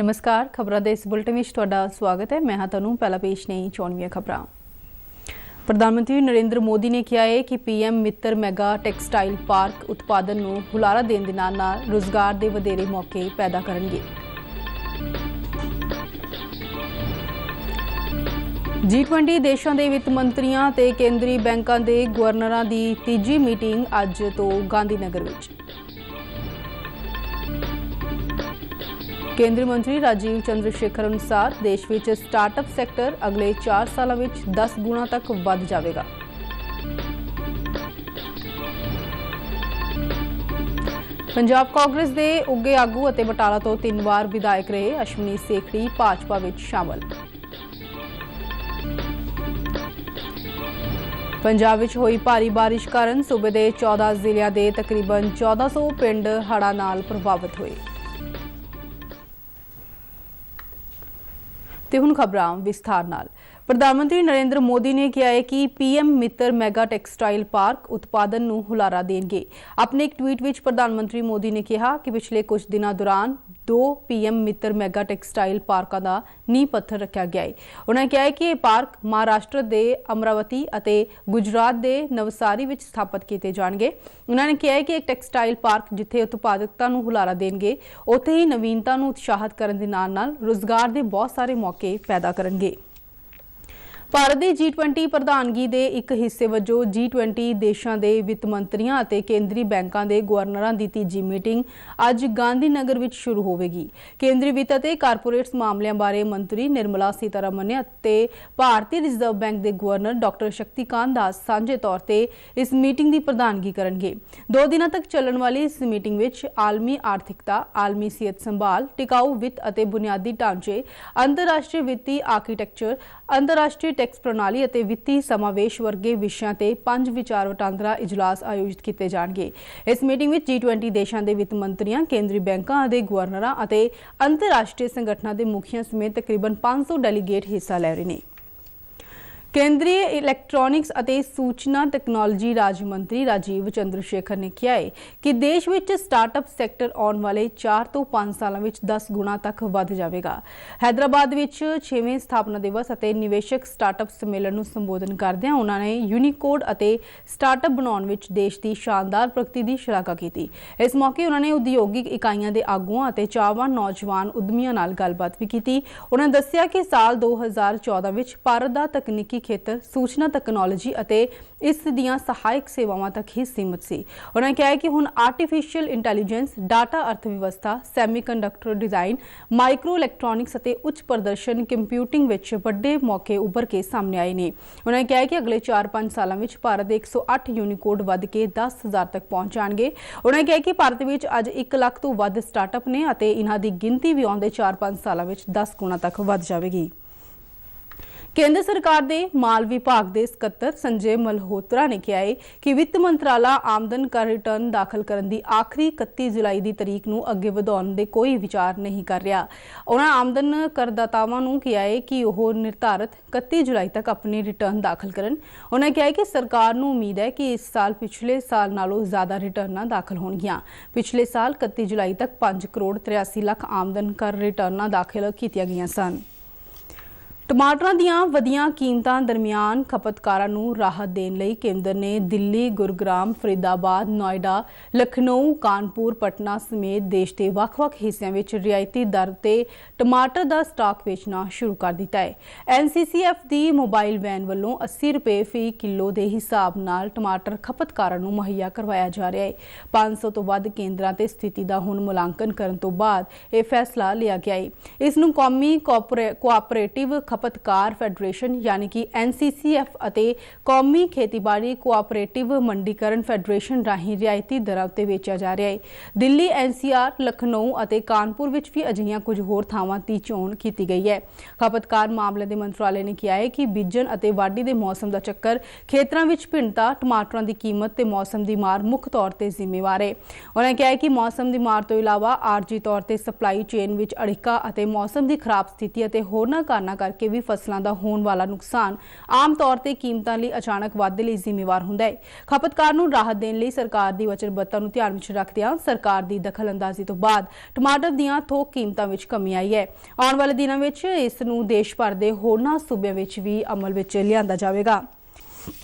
नमस्कार, खबरों के इस बुलेटिन में तुहाडा स्वागत है। मैं हाँ तनु पहला पेश नहीं चौनवीं खबरां। प्रधानमंत्री नरेंद्र मोदी ने कहा है कि पीएम मित्र मैगा टैक्सटाइल पार्क उत्पादन नूं हुलारा देण दे नाल रोजगार के वधेरे मौके पैदा करनगे। G20 देशों के वित्त मंत्रियों ते केंद्रीय बैंकों के गवर्नरां की तीजी मीटिंग अज तो गांधीनगर विच। केंद्रीय मंत्री राजीव चंद्रशेखर अनुसार देश में स्टार्टअप सैक्टर अगले 4 सालों में 10 गुणा तक बढ़ जाएगा। पंजाब कांग्रेस के उगे आगू और बटाला तो 3 बार विधायक रहे अश्विनी सेखड़ी भाजपा में शामिल। पंजाब में हुई भारी बारिश कारण सूबे के 14 जिलों के तकरीबन 1400 पिंड हड़ां नाल प्रभावित हुए। ते हुण खबरां विस्तार नाल। प्रधानमंत्री नरेंद्र मोदी ने कहा है कि पीएम मित्र मैगा टैक्सटाइल पार्क उत्पादन नूं हुलारा देणगे। अपने एक ट्वीट विच प्रधानमंत्री मोदी ने कहा कि पिछले कुछ दिनों दौरान 2 पीएम मित्र मैगा टैक्सटाइल पार्कों का नींह पत्थर रखा गया है। उन्होंने कहा है कि यह पार्क महाराष्ट्र के अमरावती और गुजरात के नवसारी विच स्थापित किए जाएंगे। उन्होंने कहा है कि एक टैक्सटाइल पार्क जिथे उत्पादकता नूं हुलारा देणगे उत्थे ही नवीनता नूं उत्साहित करन दे नाल रोजगार के बहुत सारे मौके पैदा करनगे। भारत के G20 प्रधानगी के एक हिस्से वजों G20 देशों के वित्त मंत्रियों और केंद्रीय बैंकों के गवर्नरां की तीजी मीटिंग अज गांधीनगर विच शुरू होवेगी। केंद्रीय वित्त और कारपोरेट मामलों बारे मंत्री निर्मला सीतारमण और भारतीय रिजर्व बैंक के गवर्नर डॉक्टर शक्तिकांत दास सांझे तौर पर इस मीटिंग की प्रधानगी करेंगे। 2 दिनों तक चलने वाली इस मीटिंग में आलमी आर्थिकता, आलमी सेहत संभाल, टिकाऊ वित्त और बुनियादी ढांचे, अंतरराष्ट्रीय वित्तीय आर्कीटैक्चर, अंतरराष्ट्रीय टैक्स प्रणाली और वित्तीय समावेश वर्गे विषयों ते 5 विचार वटांदरा इजलास आयोजित किए जाएंगे। इस मीटिंग में G20 देशों के वित्त मंत्रियों, केंद्रीय बैंकों के गवर्नरां और अंतरराष्ट्रीय संगठनों के मुखियां समेत तकरीबन 500 डेलीगेट हिस्सा ले रहे हैं। केंद्रीय इलैक्ट्रॉनिक्स और सूचना तकनोलॉजी राज्य मंत्री राजीव चंद्रशेखर ने कहा है कि देश में स्टार्टअप सैक्टर आने वाले 4 तो 5 सालों में 10 गुणा तक बढ़ जाएगा। हैदराबाद में 6वें स्थापना दिवस और निवेशक स्टार्टअप सम्मेलन को संबोधन करदे उन्होंने यूनीकोड और स्टार्टअप बनाने में देश की शानदार प्रगति की शलाघा की। इस मौके उन्होंने उद्योगिक इकाइयों के आगुओं और चाहवान नौजवान उद्यमियों नाल गलबात भी की। उन्होंने दस्सिया कि साल 2014 में भारत का तकनीकी खेतर सूचना तकनोलॉजी और इस दियां सहायक सेवावां तक ही सीमित सी। उन्होंने कहा कि हुण आर्टिफिशियल इंटैलीजेंस, डाटा अर्थव्यवस्था, सैमीकंडक्टर डिजाइन, माइक्रो इलैक्ट्रॉनिक्स और उच्च प्रदर्शन कंप्यूटिंग विच वड्डे मौके उभर के सामने आए हैं। उन्होंने कहा कि अगले 4-5 सालों में भारत के 108 यूनीकोड वध के 10,000 तक पहुंच जाएंगे। उन्होंने कहा कि भारत में अज 1 लाख तो वध स्टार्टअप ने और इन्हां दी गिनती भी आउंदे 4-5 सालों में 10 गुणा तक वध जाएगी। केंद्र सरकार के माल विभाग के सकत्तर संजय मल्होत्रा ने कहा है कि वित्त मंत्रालय आमदन कर रिटर्न दाखिल करने की आखिरी 31 जुलाई की तारीख को अगे बढ़ाने के कोई विचार नहीं कर रहा। उन्होंने आमदन करदातावां नूं कहा है कि वह निर्धारित 31 जुलाई तक अपने रिटर्न दाखिल करन। उन्होंने कहा कि सरकार नूं उम्मीद है कि इस साल पिछले साल नालों ज़्यादा रिटर्न दाखिल होणगियां। पिछले साल 31 जुलाई तक 5 करोड़ 83 लाख आमदन कर रिटर्न दाखिल कीतियां गईयां सन। टमाटरां दीयां वधियां कीमतां दरमियान खपतकारां नूं राहत देण लई केंद्र ने दिल्ली, गुरुग्राम, फरीदाबाद, नोएडा, लखनऊ, कानपुर, पटना समेत देश के ਵੱਖ-ਵੱਖ हिस्सों में रियायती दर ते टमाटर का स्टाक बेचना शुरू कर दिता है। NCCF की मोबाइल वैन वालों 80 रुपए फी किलो के हिसाब नाल टमाटर खपतकारां नूं मुहैया करवाया जा रहा है। 500 तो वध केंद्रां ते स्थिति का हुण मुलांकन करन तो बाद यह फैसला लिया गया है। इस नूं कौमी कोआपरेटिव खपतकार फेडरेशन यानी कि NCCF ਅਤੇ कौमी खेतीबाड़ी कोआपरेटिव मंडीकरण फेडरेशन राही रियायती दरां ते बेचा जा रहा है। दिल्ली, NCR, लखनऊ और कानपुर विच भी अजिहियां कुछ होर थावां दी चोण की गई है। खपतकार मामले के मंत्रालय ने कहा है कि बीजन और वाढी के मौसम का चक्कर, खेतरां विच भिन्नता, टमाटरां की कीमत ते मौसम की मार मुख्य तौर पर जिम्मेवार है। उन्होंने कहा कि मौसम की मार तो इलावा आरजी तौर पर सप्लाई चेन विच अड़िका और मौसम की खराब स्थिति और होरनां कारणों करके ਕਰਕੇ ਵੀ ਫਸਲਾਂ ਦਾ ਹੋਣ ਵਾਲਾ ਨੁਕਸਾਨ ਆਮ ਤੌਰ ਤੇ ਕੀਮਤਾਂ ਲਈ ਅਚਾਨਕ ਵਾਧੇ ਲਈ ਜ਼ਿੰਮੇਵਾਰ ਹੁੰਦਾ ਹੈ। ਖਪਤਕਾਰ ਨੂੰ ਰਾਹਤ ਦੇਣ ਲਈ ਸਰਕਾਰ ਦੀ ਵਚਨਬੱਧਤਾ ਨੂੰ ਧਿਆਨ ਵਿੱਚ ਰੱਖਦਿਆਂ ਸਰਕਾਰ ਦੀ ਦਖਲਅੰਦਾਜ਼ੀ ਤੋਂ ਬਾਅਦ ਟਮਾਟਰ ਦੀਆਂ ਥੋਕ ਕੀਮਤਾਂ ਵਿੱਚ ਕਮੀ ਆਈ ਹੈ। ਆਉਣ ਵਾਲੇ ਦਿਨਾਂ ਵਿੱਚ ਇਸ ਨੂੰ ਦੇਸ਼ ਭਰ ਦੇ ਹੋਰਨਾਂ ਸੂਬਿਆਂ ਵਿੱਚ ਵੀ ਅਮਲ ਵਿੱਚ ਲਿਆਂਦਾ ਜਾਵੇਗਾ।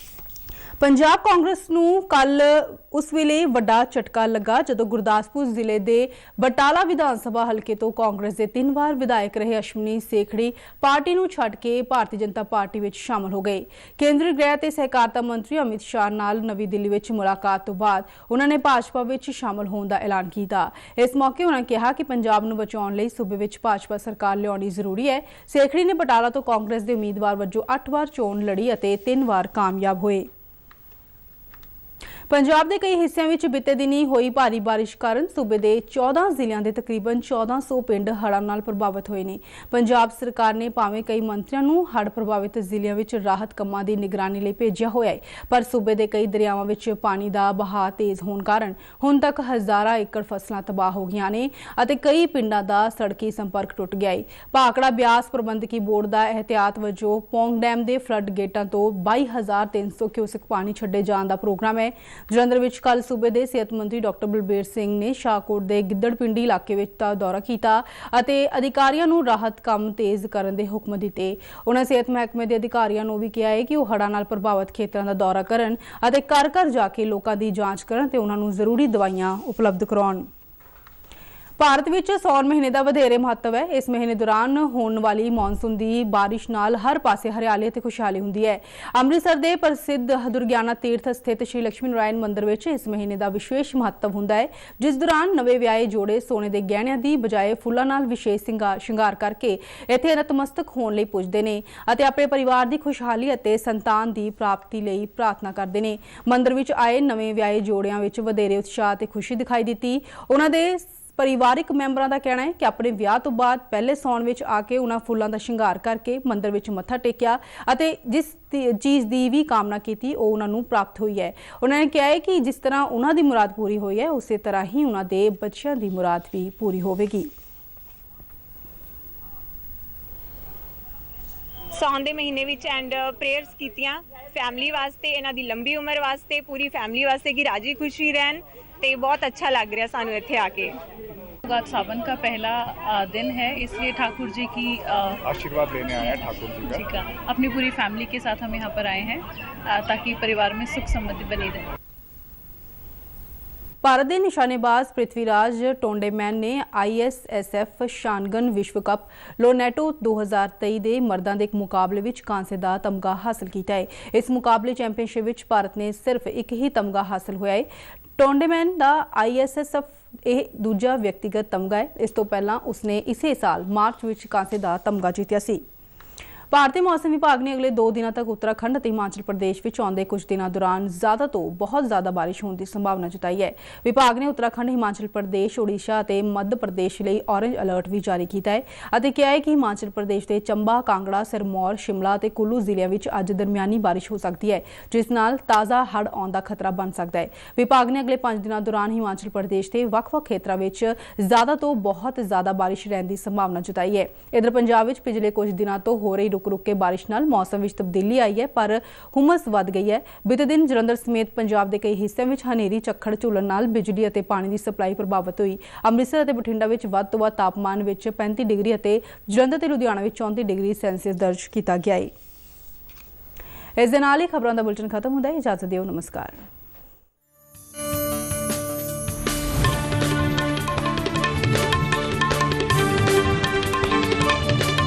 ਪੰਜਾਬ ਕਾਂਗਰਸ ਨੂੰ ਕੱਲ ਉਸ ਵੇਲੇ ਵੱਡਾ ਝਟਕਾ ਲੱਗਾ ਜਦੋਂ ਗੁਰਦਾਸਪੁਰ ਜ਼ਿਲ੍ਹੇ ਦੇ ਬਟਾਲਾ ਵਿਧਾਨ ਸਭਾ ਹਲਕੇ ਤੋਂ ਕਾਂਗਰਸ ਦੇ 3 ਵਾਰ ਵਿਧਾਇਕ ਰਹੇ ਅਸ਼ਵਨੀ ਸੇਖੜੀ ਪਾਰਟੀ ਨੂੰ ਛੱਡ ਕੇ ਭਾਰਤੀ ਜਨਤਾ ਪਾਰਟੀ ਵਿੱਚ ਸ਼ਾਮਲ ਹੋ ਗਏ। ਕੇਂਦਰੀ ਗ੍ਰਹਿ ਤੇ ਸਹਿਕਾਰਤਾ ਮੰਤਰੀ ਅਮਿਤ ਸ਼ਾਹ ਨਾਲ ਨਵੀਂ ਦਿੱਲੀ ਵਿੱਚ ਮੁਲਾਕਾਤ ਤੋਂ ਬਾਅਦ ਉਹਨਾਂ ਨੇ ਭਾਜਪਾ ਵਿੱਚ ਸ਼ਾਮਲ ਹੋਣ ਦਾ ਐਲਾਨ ਕੀਤਾ। ਇਸ ਮੌਕੇ ਉਹਨਾਂ ਕਿਹਾ ਕਿ ਪੰਜਾਬ ਨੂੰ ਬਚਾਉਣ ਲਈ ਸੂਬੇ ਵਿੱਚ ਭਾਜਪਾ ਸਰਕਾਰ ਲਿਆਉਣੀ ਜ਼ਰੂਰੀ ਹੈ। ਸੇਖੜੀ ਨੇ ਬਟਾਲਾ ਤੋਂ ਕਾਂਗਰਸ ਦੇ ਉਮੀਦਵਾਰ ਵਜੋਂ 8 ਵਾਰ ਚੋਣ ਲੜੀ ਅਤੇ 3 ਵਾਰ ਕਾਮਯਾਬ ਹੋਏ। ਪੰਜਾਬ ਦੇ ਕਈ ਹਿੱਸਿਆਂ ਵਿੱਚ ਬੀਤੇ ਦਿਨੀ ਹੋਈ ਭਾਰੀ ਬਾਰਿਸ਼ ਕਾਰਨ ਸੂਬੇ ਦੇ 14 ਜ਼ਿਲ੍ਹਿਆਂ ਦੇ ਤਕਰੀਬਨ 1400 ਪਿੰਡ ਹੜ੍ਹਾਂ ਨਾਲ ਪ੍ਰਭਾਵਿਤ ਹੋਏ ਨੇ। ਪੰਜਾਬ ਸਰਕਾਰ ਨੇ ਭਾਵੇਂ ਕਈ ਮੰਤਰੀਆਂ ਨੂੰ ਹੜ੍ਹ ਪ੍ਰਭਾਵਿਤ ਜ਼ਿਲ੍ਹਿਆਂ ਵਿੱਚ ਰਾਹਤ ਕੰਮਾਂ ਦੀ ਨਿਗਰਾਨੀ ਲਈ ਭੇਜਿਆ ਹੋਇਆ ਹੈ, ਪਰ ਸੂਬੇ ਦੇ ਕਈ ਦਰਿਆਵਾਂ ਵਿੱਚ ਪਾਣੀ ਦਾ ਵਹਾਅ ਤੇਜ਼ ਹੋਣ ਕਾਰਨ ਹੁਣ ਤੱਕ ਹਜ਼ਾਰਾਂ ਏਕੜ ਫਸਲਾਂ ਤਬਾਹ ਹੋ ਗਈਆਂ ਨੇ ਅਤੇ ਕਈ ਪਿੰਡਾਂ ਦਾ ਸੜਕੀ ਸੰਪਰਕ ਟੁੱਟ ਗਿਆ ਹੈ। ਭਾਖੜਾ ਬਿਆਸ ਪ੍ਰਬੰਧਕੀ ਬੋਰਡ ਦਾ ਇਹਤਿਆਤ ਵਜੋਂ ਪੌਂਗ ਡੈਮ ਦੇ ਫਲੱਡ ਗੇਟਾਂ ਤੋਂ 22,300 ਕਿਊਸਕ ਪਾਣੀ ਛੱਡੇ ਜਾਣ ਦਾ ਪ੍ਰੋਗਰਾਮ ਹੈ। ਜਲੰਧਰ ਵਿੱਚ ਕੱਲ ਸੂਬੇ ਦੇ ਸਿਹਤ ਮੰਤਰੀ ਡਾਕਟਰ ਬਲਬੀਰ ਸਿੰਘ ਨੇ ਸ਼ਾਹਕੋਟ ਦੇ ਗਿੱਦੜਪਿੰਡੀ ਇਲਾਕੇ ਵਿੱਚ ਦਾ ਦੌਰਾ ਕੀਤਾ ਅਤੇ ਅਧਿਕਾਰੀਆਂ ਨੂੰ ਰਾਹਤ ਕੰਮ ਤੇਜ਼ ਕਰਨ ਦੇ ਹੁਕਮ ਦਿੱਤੇ। ਉਹਨਾਂ ਸਿਹਤ ਮਹਿਕਮੇ ਦੇ ਅਧਿਕਾਰੀਆਂ ਨੂੰ ਵੀ ਕਿਹਾ ਹੈ ਕਿ ਉਹ ਹੜ੍ਹਾਂ ਨਾਲ ਪ੍ਰਭਾਵਿਤ ਖੇਤਰਾਂ ਦਾ ਦੌਰਾ ਕਰਨ ਅਤੇ ਘਰ ਘਰ ਜਾ ਕੇ ਲੋਕਾਂ ਦੀ ਜਾਂਚ ਕਰਨ ਤੇ ਉਹਨਾਂ ਨੂੰ ਜ਼ਰੂਰੀ ਦਵਾਈਆਂ ਉਪਲਬਧ ਕਰਾਉਣ। ਭਾਰਤ ਵਿੱਚ ਸੌਣ ਮਹੀਨੇ ਦਾ ਵਧੇਰੇ ਮਹੱਤਵ ਹੈ। ਇਸ ਮਹੀਨੇ ਦੌਰਾਨ ਹੋਣ ਵਾਲੀ ਮੌਨਸੂਨ ਦੀ ਬਾਰਿਸ਼ ਨਾਲ ਹਰ ਪਾਸੇ ਹਰਿਆਲੀ ਅਤੇ ਖੁਸ਼ਹਾਲੀ ਹੁੰਦੀ ਹੈ। ਅੰਮ੍ਰਿਤਸਰ ਦੇ ਪ੍ਰਸਿੱਧ ਦੁਰਗਿਆਨਾ ਤੀਰਥ ਸਥਿਤ ਸ਼੍ਰੀ ਲక్ష్ਮੀ ਨਾਰਾਇਣ ਮੰਦਿਰ ਵਿੱਚ ਇਸ ਮਹੀਨੇ ਦਾ ਵਿਸ਼ੇਸ਼ ਮਹੱਤਵ ਹੁੰਦਾ ਹੈ, ਜਿਸ ਦੌਰਾਨ ਨਵੇਂ ਵਿਆਹੇ ਜੋੜੇ ਸੋਨੇ ਦੇ ਗਹਿਣਿਆਂ ਦੀ ਬਜਾਏ ਫੁੱਲਾਂ ਨਾਲ ਵਿਸ਼ੇਸ਼ ਸ਼ਿੰਗਾਰ ਕਰਕੇ ਇੱਥੇ ਨਤਮਸਤਕ ਹੋਣ ਲਈ ਪੁੱਜਦੇ ਨੇ ਅਤੇ ਆਪਣੇ ਪਰਿਵਾਰ ਦੀ ਖੁਸ਼ਹਾਲੀ ਅਤੇ ਸੰਤਾਨ ਦੀ ਪ੍ਰਾਪਤੀ ਲਈ ਪ੍ਰਾਰਥਨਾ ਕਰਦੇ ਨੇ। ਮੰਦਿਰ ਵਿੱਚ ਆਏ ਨਵੇਂ ਵਿਆਹੇ ਜੋੜਿਆਂ ਵਿੱਚ ਵਧੇਰੇ ਉਤਸ਼ਾਹ ਤੇ ਖੁਸ਼ੀ ਦਿਖਾਈ ਦਿੱਤੀ। ਉਹਨਾਂ ਦੇ ਪਰਿਵਾਰਿਕ ਮੈਂਬਰਾਂ ਦਾ ਕਹਿਣਾ ਹੈ ਕਿ ਆਪਣੇ ਵਿਆਹ ਤੋਂ ਬਾਅਦ ਪਹਿਲੇ ਸੌਣ ਵਿੱਚ ਆ ਕੇ ਉਹਨਾਂ ਫੁੱਲਾਂ ਦਾ ਸ਼ਿੰਗਾਰ ਕਰਕੇ ਮੰਦਿਰ ਵਿੱਚ ਮੱਥਾ ਟੇਕਿਆ ਅਤੇ ਜਿਸ ਚੀਜ਼ ਦੀ ਵੀ ਕਾਮਨਾ ਕੀਤੀ ਉਹ ਉਹਨਾਂ ਨੂੰ ਪ੍ਰਾਪਤ ਹੋਈ ਹੈ। ਉਹਨਾਂ ਨੇ ਕਿਹਾ ਹੈ ਕਿ ਜਿਸ ਤਰ੍ਹਾਂ ਉਹਨਾਂ ਦੀ ਮੁਰਾਦ ਪੂਰੀ ਹੋਈ ਹੈ ਉਸੇ ਤਰ੍ਹਾਂ ਹੀ ਉਹਨਾਂ ਦੇ ਬੱਚਿਆਂ ਦੀ ਮੁਰਾਦ ਵੀ ਪੂਰੀ ਹੋਵੇਗੀ। ਸੌਣ ਦੇ ਮਹੀਨੇ ਵਿੱਚ ਐਂਡ ਪ੍ਰੇਅਰਸ ਕੀਤੀਆਂ ਫੈਮਿਲੀ ਵਾਸਤੇ, ਇਹਨਾਂ ਦੀ ਲੰਬੀ ਉਮਰ ਵਾਸਤੇ, ਪੂਰੀ ਫੈਮਿਲੀ ਵਾਸਤੇ कि राजी खुशी रहन। तो बहुत अच्छा लग रहा सानू इत्थे आके। सावन का पहला दिन है, इसलिए ठाकुर जी की आशीर्वाद लेने आए हैं ठाकुर जी का। अपनी पूरी फैमिली के साथ हम यहाँ पर आए हैं ताकि परिवार में सुख समृद्धि बनी रहे। ਭਾਰਤ ਦੇ ਨਿਸ਼ਾਨੇਬਾਜ਼ ਪ੍ਰਿਥਵੀਰਾਜ ਟੋਂਡੇਮੈਨ ਨੇ ISSF ਸ਼ਾਨਗਨ ਵਿਸ਼ਵ ਕੱਪ ਲੋਨੈਟੋ 2023 ਦੇ ਮਰਦਾਂ ਦੇ ਇੱਕ ਮੁਕਾਬਲੇ ਵਿੱਚ ਕਾਂਸੇ ਦਾ ਤਮਗਾ ਹਾਸਲ ਕੀਤਾ ਹੈ। ਇਸ ਮੁਕਾਬਲੇ ਚੈਂਪੀਅਨਸ਼ਿਪ ਵਿੱਚ ਭਾਰਤ ਨੇ ਸਿਰਫ ਇੱਕ ਹੀ ਤਮਗਾ ਹਾਸਲ ਹੋਇਆ ਹੈ। ਟੋਂਡੇਮੈਨ ਦਾ ISSF ਇਹ ਦੂਜਾ ਵਿਅਕਤੀਗਤ ਤਮਗਾ ਹੈ। ਇਸ ਤੋਂ ਪਹਿਲਾਂ ਉਸਨੇ ਇਸੇ ਸਾਲ ਮਾਰਚ ਵਿੱਚ ਕਾਂਸੇ ਦਾ ਤਮਗਾ ਜਿੱਤਿਆ ਸੀ। ਭਾਰਤੀ ਮੌਸਮ ਵਿਭਾਗ ਨੇ ਅਗਲੇ 2 ਦਿਨਾਂ ਤੱਕ ਉੱਤਰਾਖੰਡ ਅਤੇ ਹਿਮਾਚਲ ਪ੍ਰਦੇਸ਼ ਵਿੱਚ ਆਉਂਦੇ ਕੁਝ ਦਿਨਾਂ ਦੌਰਾਨ ਜ਼ਿਆਦਾ ਤੋਂ ਬਹੁਤ ਜ਼ਿਆਦਾ ਬਾਰਿਸ਼ ਹੋਣ ਦੀ ਸੰਭਾਵਨਾ ਜਤਾਈ ਹੈ। ਵਿਭਾਗ ਨੇ ਉੱਤਰਾਖੰਡ, ਹਿਮਾਚਲ ਪ੍ਰਦੇਸ਼, ਓਡੀਸ਼ਾ ਅਤੇ ਮੱਧ ਪ੍ਰਦੇਸ਼ ਲਈ ਔਰੇਂਜ ਅਲਰਟ ਵੀ ਜਾਰੀ ਕੀਤਾ ਹੈ ਅਤੇ ਕਿਹਾ ਹੈ ਕਿ ਹਿਮਾਚਲ ਪ੍ਰਦੇਸ਼ ਦੇ ਚੰਬਾ, ਕਾਂਗੜਾ, ਸਿਰਮੌਰ, ਸ਼ਿਮਲਾ ਅਤੇ ਕੁੱਲੂ ਜ਼ਿਲ੍ਹਿਆਂ ਵਿੱਚ ਅੱਜ ਦਰਮਿਆਨੀ ਬਾਰਿਸ਼ ਹੋ ਸਕਦੀ ਹੈ, ਜਿਸ ਨਾਲ ਤਾਜ਼ਾ ਹੜ੍ਹ ਆਉਣ ਦਾ ਖਤਰਾ ਬਣ ਸਕਦਾ ਹੈ। ਵਿਭਾਗ ਨੇ ਅਗਲੇ 5 ਦਿਨਾਂ ਦੌਰਾਨ ਹਿਮਾਚਲ ਪ੍ਰਦੇਸ਼ ਦੇ ਵੱਖ-ਵੱਖ ਖੇਤਰਾਂ ਵਿੱਚ ਜ਼ਿਆਦਾ ਤੋਂ ਬਹੁਤ ਜ਼ਿਆਦਾ ਬਾਰਿਸ਼ ਰਹਿਣ ਦੀ ਸੰਭਾਵਨਾ ਜਤਾਈ ਹੈ। ਇਧਰ ਪੰਜਾਬ ਵਿੱਚ ਪਿਛਲੇ ਕੁਝ ਦਿਨਾਂ ਤੋਂ ਹੋ ਰਹੀ ਰੁਕ-ਰੁਕ ਕੇ ਬਾਰਿਸ਼ ਨਾਲ ਮੌਸਮ ਵਿੱਚ ਤਬਦੀਲੀ ਆਈ ਹੈ, ਪਰ ਹੁਮਸ ਵੱਧ ਗਈ ਹੈ। ਬੀਤੇ ਦਿਨ ਜਲੰਧਰ ਸਮੇਤ ਪੰਜਾਬ ਦੇ ਕਈ ਹਿੱਸਿਆਂ ਵਿੱਚ ਹਨੇਰੀ ਝੱਖੜ ਝੁੱਲਣ ਨਾਲ ਬਿਜਲੀ ਅਤੇ ਪਾਣੀ ਦੀ ਸਪਲਾਈ ਪ੍ਰਭਾਵਿਤ ਹੋਈ। ਅੰਮ੍ਰਿਤਸਰ ਅਤੇ ਬਠਿੰਡਾ ਵਿੱਚ ਵੱਧ ਤੋਂ ਵੱਧ ਤਾਪਮਾਨ ਵਿੱਚ 35 ਡਿਗਰੀ ਅਤੇ ਜਲੰਧਰ ਤੇ ਲੁਧਿਆਣਾ ਵਿੱਚ 34 ਡਿਗਰੀ ਸੈਲਸੀਅਸ ਦਰਜ ਕੀਤਾ ਗਿਆ ਹੈ। ਇਸ ਦੇ ਨਾਲ ਹੀ ਖਬਰਾਂ ਦਾ ਬੁਲੇਟਿਨ ਖਤਮ ਹੁੰਦਾ ਹੈ। ਇਜਾਜ਼ਤ ਦਿਓ, ਨਮਸਕਾਰ।